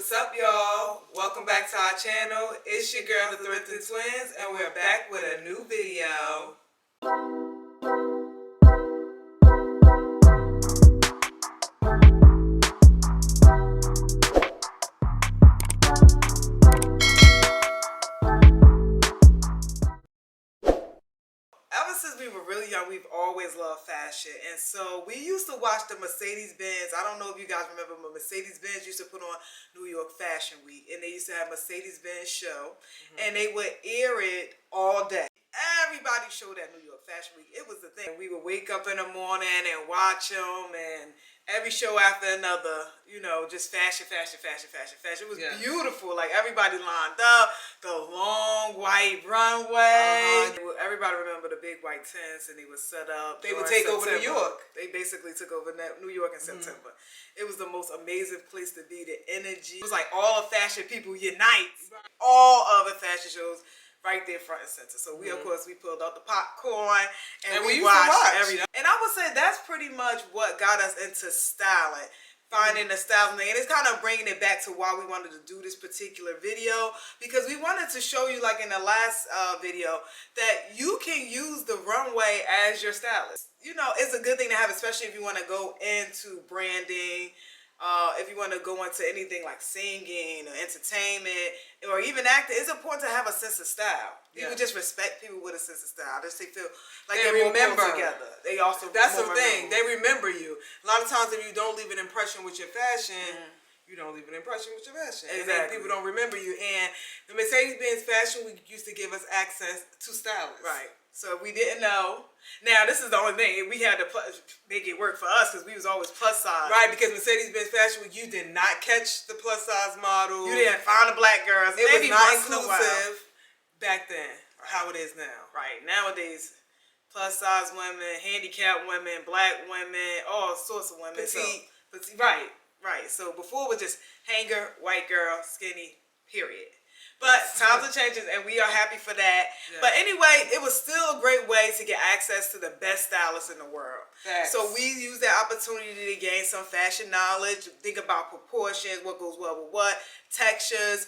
What's up, y'all? Welcome back to our channel. It's your girl, the Thrifting Twins, and we're back with a new video. Ever since we were really young, we've always loved fashion. And so we used to watch the Mercedes-Benz. I don't know if you guys remember, but Mercedes-Benz used to put on New York Fashion Week. And they used to have Mercedes-Benz show. And they would air it all day. Everybody showed at New York Fashion Week. It was the thing. We would wake up in the morning and watch them, and every show after another, you know, just fashion. It was beautiful. Like, everybody lined up, the long white runway. Everybody remember the big white tents, and they would set up. They would take over New York. They basically took over New York in September. It was the most amazing place to be. The energy. It was like all the fashion people unite. All other fashion shows right there front and center. So we, of course, we pulled out the popcorn and we watched everything. And I would say that's pretty much what got us into styling. Finding the styling thing. And it's kind of bringing it back to why we wanted to do this particular video. Because we wanted to show you, like in the last video, that you can use the runway as your stylist. You know, it's a good thing to have, especially if you want to go into branding. If you want to go into anything like singing or entertainment or even acting, it's important to have a sense of style. People just respect people with a sense of style. They feel like they remember together. They also that's the thing. They remember you. A lot of times, if you don't leave an impression with your fashion, you don't leave an impression with your fashion. Exactly. And then people don't remember you. And the Mercedes-Benz Fashion Week used to give us access to stylists. Right. So we didn't know. Now, this is the only thing. We had to make it work for us because we was always plus size. Right, because Mercedes-Benz Fashion Week, you did not catch the plus size models. You didn't find the black girls. It was not inclusive back then, how it is now. Right. Nowadays, plus size women, handicapped women, black women, all sorts of women. Petite. Right. So before it was just hanger, white girl, skinny, period. But times are changing, and we are happy for that. Yeah. But anyway, it was still a great way to get access to the best stylists in the world. Facts. So we used that opportunity to gain some fashion knowledge, think about proportions, what goes well with what, textures,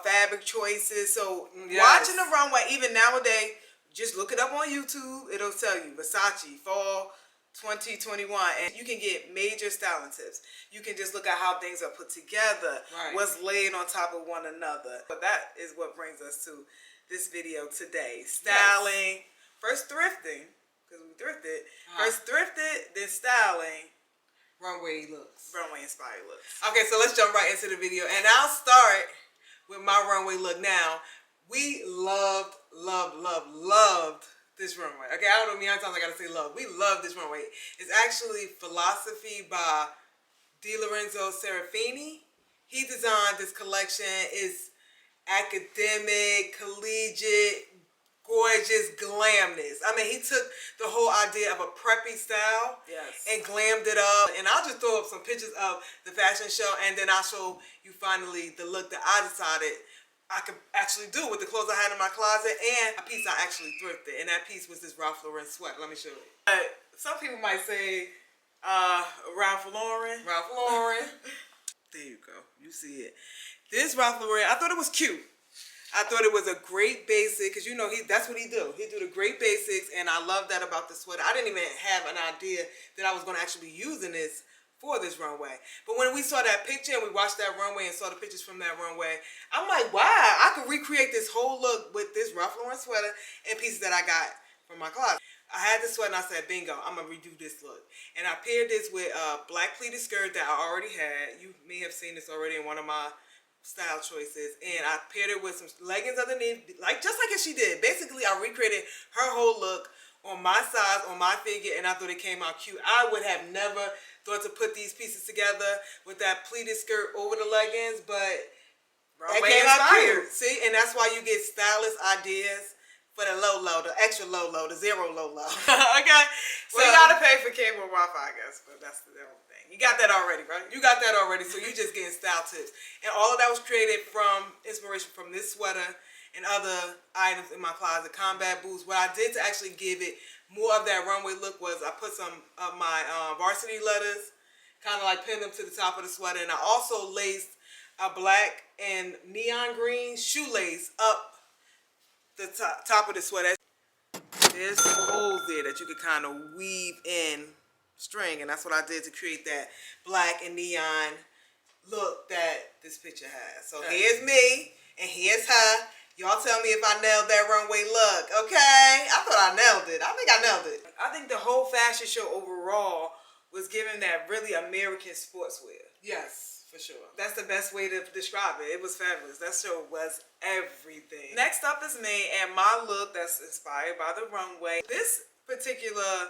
fabric choices. So watching the runway, even nowadays, just look it up on YouTube. It'll tell you Versace, fall 2021, and you can get major styling tips. You can just look at how things are put together, what's laid on top of one another. But that is what brings us to this video today. Styling, first thrifting, because we thrifted. First thrifted, then styling. Runway looks. Runway inspired looks. Okay, so let's jump right into the video. And I'll start with my runway look now. We loved this runway. Okay, I don't know how many times I gotta say love. We love this runway. It's actually Philosophy by Di Lorenzo Serafini. He designed this collection. It's academic, collegiate, gorgeous glamness. I mean, he took the whole idea of a preppy style and glammed it up. And I'll just throw up some pictures of the fashion show, and then I'll show you finally the look that I decided I could actually do with the clothes I had in my closet, and a piece I actually thrifted, and that piece was this Ralph Lauren sweater. Let me show you. Some people might say Ralph Lauren. Ralph Lauren. There you go. You see it. This Ralph Lauren, I thought it was cute. I thought it was a great basic, because you know that's what he do. He do the great basics, and I love that about the sweater. I didn't even have an idea that I was going to actually be using this for this runway. But when we saw that picture and we watched that runway and saw the pictures from that runway, I'm like, wow, I could recreate this whole look with this Ralph Lauren sweater and pieces that I got from my closet. I had this sweater and I said, bingo, I'm going to redo this look. And I paired this with a black pleated skirt that I already had. You may have seen this already in one of my style choices. And I paired it with some leggings underneath, just like she did. Basically, I recreated her whole look on my size, on my figure, and I thought it came out cute. I would have never thought to put these pieces together with that pleated skirt over the leggings, but it came out cute. See, and that's why you get stylist ideas for the the extra low, the zero low. Okay? So you gotta pay for cable Wi-Fi, I guess, but that's the other thing. You got that already, right? You got that already, so you just getting style tips. And all of that was created from inspiration from this sweater and other items in my closet, combat boots. What I did to actually give it more of that runway look was I put some of my varsity letters, kind of like pinned them to the top of the sweater, and I also laced a black and neon green shoelace up the top of the sweater. There's holes there that you could kind of weave in string, and that's what I did to create that black and neon look that this picture has. So here's me and here's her. Y'all tell me if I nailed that runway look, okay? I thought I nailed it. I think I nailed it. I think the whole fashion show overall was giving that really American sportswear. Yes, for sure. That's the best way to describe it. It was fabulous. That show was everything. Next up is me and my look that's inspired by the runway. This particular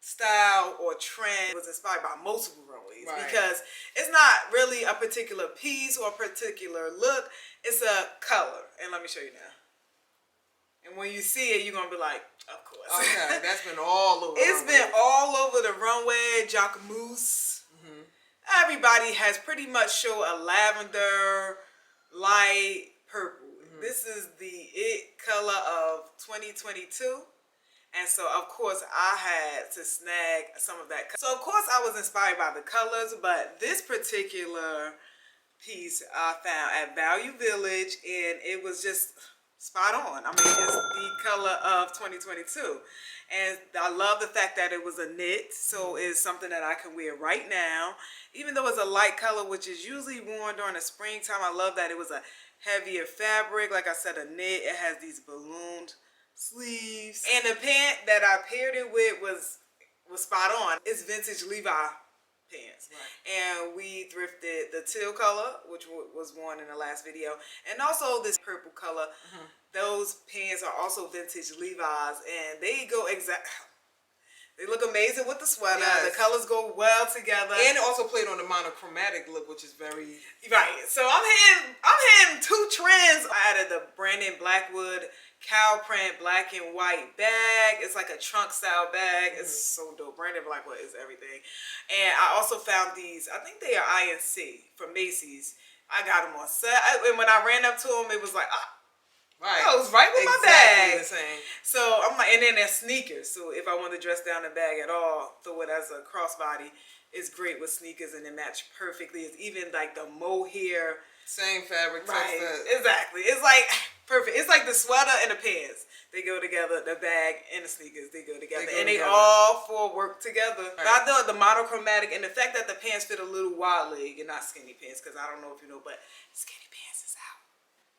style or trend was inspired by multiple runways, because it's not really a particular piece or a particular look. It's a color, and let me show you now. And when you see it, you're gonna be like, of course. Okay, that's been all over. It's been all over the runway. Jacquemus. Everybody has pretty much shown a lavender, light purple. This is the it color of 2022. And so, of course, I had to snag some of that. So, of course, I was inspired by the colors, but this particular piece I found at Value Village, and it was just spot on. I mean, it's the color of 2022. And I love the fact that it was a knit, so it's something that I can wear right now. Even though it's a light color, which is usually worn during the springtime, I love that it was a heavier fabric. Like I said, a knit. It has these ballooned sleeves, and the pant that I paired it with was spot on. It's vintage Levi pants, and we thrifted the teal color, which was worn in the last video, and also this purple color. Those pants are also vintage Levi's, and they go they look amazing with the sweater. The colors go well together, and it also played on the monochromatic look, which is very So I'm hitting two trends. I added the Brandon Blackwood cow print black and white bag. It's like a trunk style bag. It's so dope. Brandon Blackwood is everything. And I also found these, I think they are INC from Macy's. I got them on set, and when I ran up to them, it was like, it was right with my bag. The same. So I'm like, and then they're sneakers. So if I want to dress down the bag at all, throw it as a crossbody. It's great with sneakers, and it match perfectly. It's even like the mohair. Same fabric. Exactly. It's like perfect. It's like the sweater and the pants. They go together. The bag and the sneakers, they go together. They all four work together. But I thought the monochromatic and the fact that the pants fit a little wide leg and not skinny pants, because I don't know if you know, but skinny pants is out.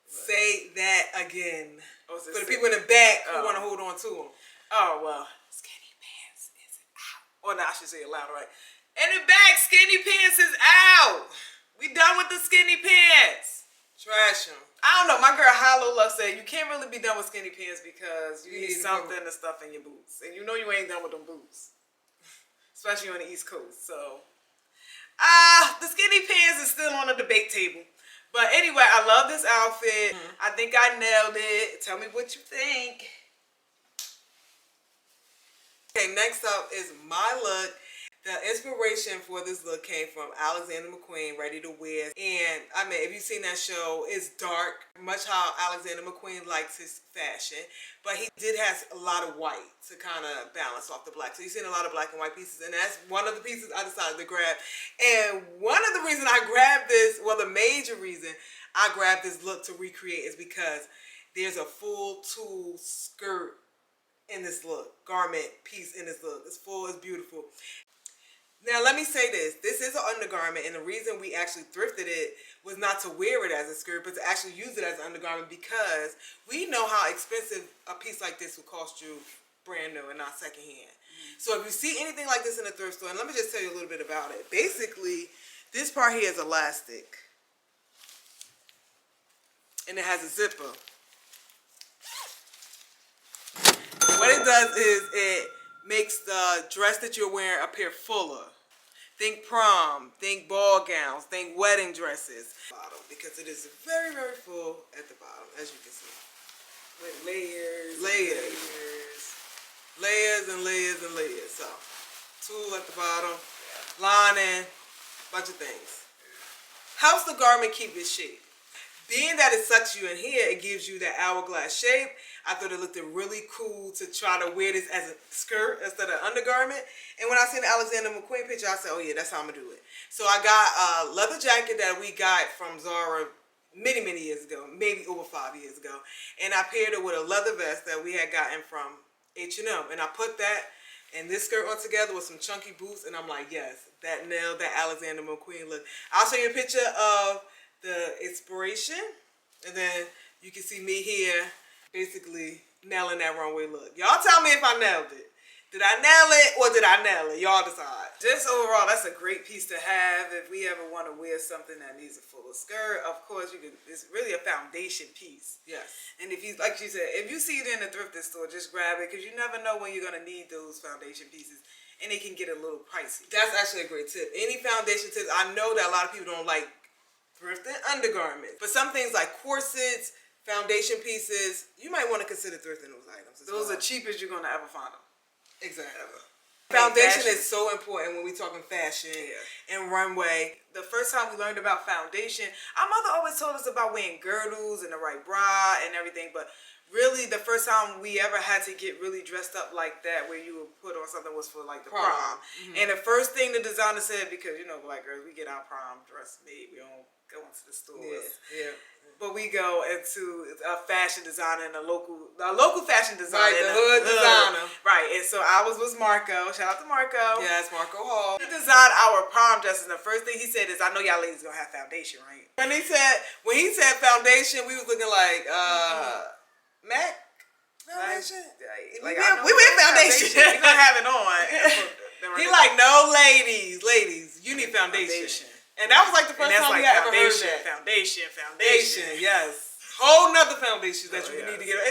Say that again. For the people in the back who want to hold on to them. Oh, well, skinny pants is out. Or no, I should say it louder, right? In the back, skinny pants is out. We done with the skinny pants. Trash them. I don't know. My girl Hollow Love said you can't really be done with skinny pants because you need something to stuff in your boots. And you know you ain't done with them boots. Especially on the East Coast. So, the skinny pants is still on the debate table. But anyway, I love this outfit. I think I nailed it. Tell me what you think. Okay, next up is my look. The inspiration for this look came from Alexander McQueen, Ready to Wear. And I mean, if you've seen that show, it's dark, much how Alexander McQueen likes his fashion. But he did have a lot of white to kind of balance off the black. So you've seen a lot of black and white pieces, and that's one of the pieces I decided to grab. And one of the reasons I grabbed this, well, the major reason I grabbed this look to recreate is because there's a full tulle skirt in this look, garment piece in this look. It's full, it's beautiful. Now, let me say this. This is an undergarment, and the reason we actually thrifted it was not to wear it as a skirt, but to actually use it as an undergarment, because we know how expensive a piece like this will cost you brand new and not secondhand. So if you see anything like this in a thrift store, and let me just tell you a little bit about it. Basically, this part here is elastic, and it has a zipper. What it does is it makes the dress that you're wearing appear fuller. Think prom, think ball gowns, think wedding dresses. Bottom, because it is very, very full at the bottom, as you can see. With layers. Layers and layers and layers. So, tulle at the bottom, lining, bunch of things. Helps the garment keep its shape. being that it sucks you in here, it gives you that hourglass shape. I thought it looked really cool to try to wear this as a skirt instead of undergarment. And when I seen the Alexander McQueen picture, I said, oh yeah, that's how I'm gonna do it. So I got a leather jacket that we got from Zara many years ago, maybe over 5 years ago. And I paired it with a leather vest that we had gotten from H&M. And I put that and this skirt on together with some chunky boots. And I'm like, yes, that nailed that Alexander McQueen look. I'll show you a picture of the inspiration. And then you can see me here basically nailing that runway look. Y'all tell me if I nailed it. Did I nail it or did I nail it? Y'all decide. Just overall, that's a great piece to have if we ever want to wear something that needs a fuller skirt. Of course, you can. It's really a foundation piece. Yes. And if you, like she said, if you see it in the thrifting store, just grab it because you never know when you're gonna need those foundation pieces, and it can get a little pricey. That's actually a great tip. Any foundation tips? I know that a lot of people don't like thrifting undergarments, but some things like corsets, foundation pieces, you might want to consider thrifting those items. Those are cheapest you're gonna ever find them. Exactly. Foundation is so important when we're talking fashion and runway. The first time we learned about foundation, our mother always told us about wearing girdles and the right bra and everything, but really the first time we ever had to get really dressed up like that where you would put on something was for like the prom. And the first thing the designer said, because you know black girls, we get our prom dress made, we don't go into the stores. But we go into a fashion designer and a local fashion designer. Right, the hood designer. Right, and so ours was Marco. Shout out to Marco. Yes, Marco Hall. He designed our prom dresses, and the first thing he said is, I know y'all ladies gonna have foundation, right? When he said foundation, we was looking like, Mac? Foundation? Like, we wear foundation. We gonna have it on. He like, no, ladies, you need foundation. And that was like the first time we had ever heard that. Foundation. Yes. Whole nother foundation that you need to get.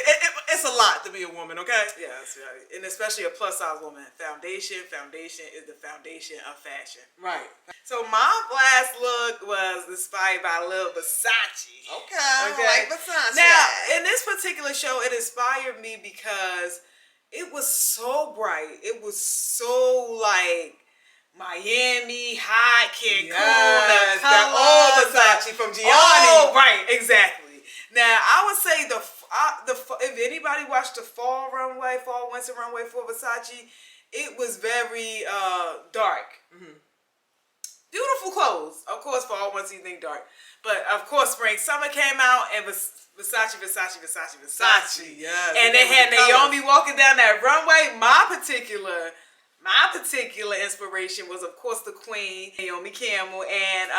It's a lot to be a woman, okay? Yes, right. And especially a plus size woman. Foundation is the foundation of fashion. Right. So my last look was inspired by a little Versace. Okay. Like Versace. Now, in this particular show, it inspired me because it was so bright. It was so like Miami, hot, Cancun, that old Versace from Gianni. Oh, right, exactly. Now, I would say if anybody watched the fall winter runway for Versace, it was very dark. Beautiful clothes. Of course, fall winter you think dark, but of course, spring, summer came out and Versace. Yes. And they had Naomi walking down that runway. My particular inspiration was, of course, the queen, Naomi Campbell, and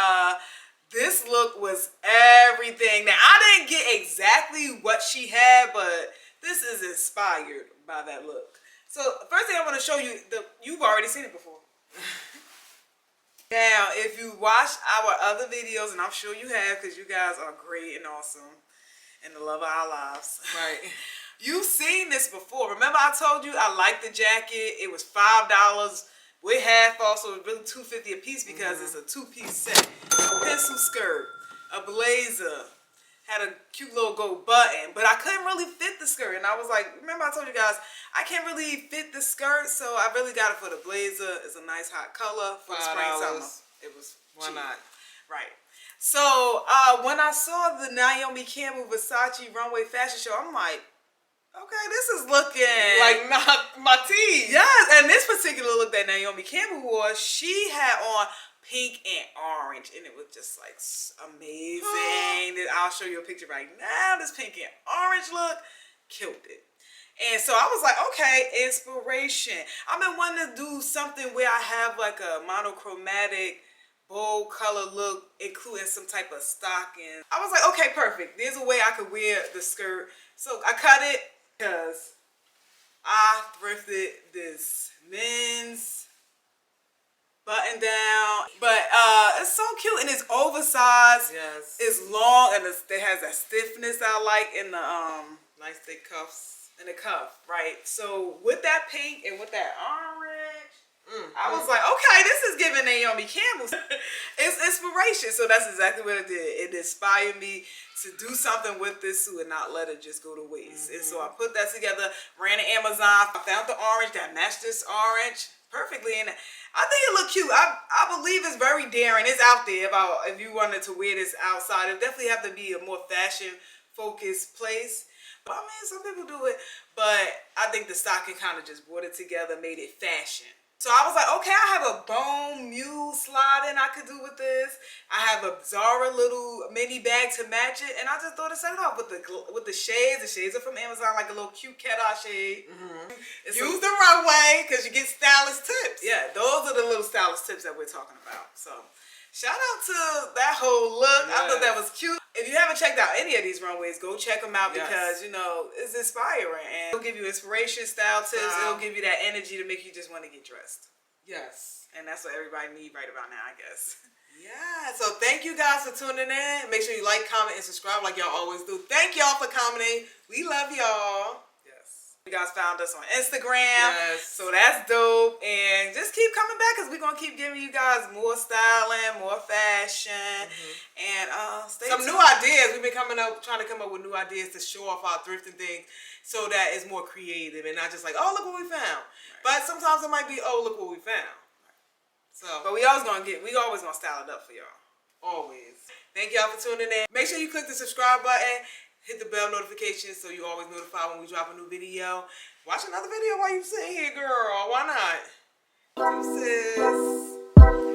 this look was everything. Now, I didn't get exactly what she had, but this is inspired by that look. So, first thing I want to show you, you've already seen it before. Now, if you watch our other videos, and I'm sure you have, because you guys are great and awesome, and the love of our lives. Right. You've seen this before. Remember I told you I liked the jacket. It was $5 with half off, so it was really $2.50 a piece because it's a two-piece set. A pencil skirt, a blazer, had a cute little gold button, but I couldn't really fit the skirt. And I was like, remember I told you guys, I can't really fit the skirt, so I really got it for the blazer. It's a nice hot color for the spring summer. It was Why cheap. not? Right. So when I saw the Naomi Campbell Versace runway fashion show, I'm like, okay, this is looking like my tea. Yes, and this particular look that Naomi Campbell wore, she had on pink and orange, and it was just like amazing. I'll show you a picture right now. This pink and orange look killed it. And so I was like, okay, inspiration. I've been wanting to do something where I have like a monochromatic bold color look, including some type of stocking. I was like, okay, perfect. There's a way I could wear the skirt. So I cut it because I thrifted this men's button down. But it's so cute and it's oversized. Yes. It's long and it has that stiffness I like in the nice thick cuffs. In the cuff, right? So with that pink and with that orange, I was like, okay, this is giving Naomi Campbell. It's inspiration. So that's exactly what it did. It inspired me to do something with this suit and not let it just go to waste. And so I put that together, ran to Amazon, I found the orange that matched this orange. perfectly, and I think it looked cute. I believe it's very daring. It's out there about if you wanted to wear this outside. It definitely have to be a more fashion focused place. But I mean, some people do it, but I think the stocking kind of just brought it together, made it fashion. So I was like, okay, I have a bone mule slide-in I could do with this. I have a Zara little mini bag to match it, and I just thought to set it off with the shades. The shades are from Amazon, like a little cute cat-eye shade. Use the Runway because you get stylist tips. Yeah, those are the little stylist tips that we're talking about. So shout out to that whole look. I thought that was cute. If you haven't checked out any of these runways, go check them out because, you know, it's inspiring. And it'll give you inspiration, style tips. It'll give you that energy to make you just want to get dressed. Yes. And that's what everybody needs right about now, I guess. Yeah. So thank you guys for tuning in. Make sure you like, comment, and subscribe like y'all always do. Thank y'all for commenting. We love y'all. You guys found us on Instagram. Yes. So that's dope. And just keep coming back because we're going to keep giving you guys more styling, more fashion. And stay Some tuned. new ideas. We've been trying to come up with new ideas to show off our thrifting things so that it's more creative and not just like, oh, look what we found. But sometimes it might be, oh, look what we found. So, But we always going to style it up for y'all. always. Thank y'all for tuning in. Make sure you click the subscribe button. Hit the bell notification so you always notified when we drop a new video. Watch another video while you sitting here, girl. Why not? Deuces.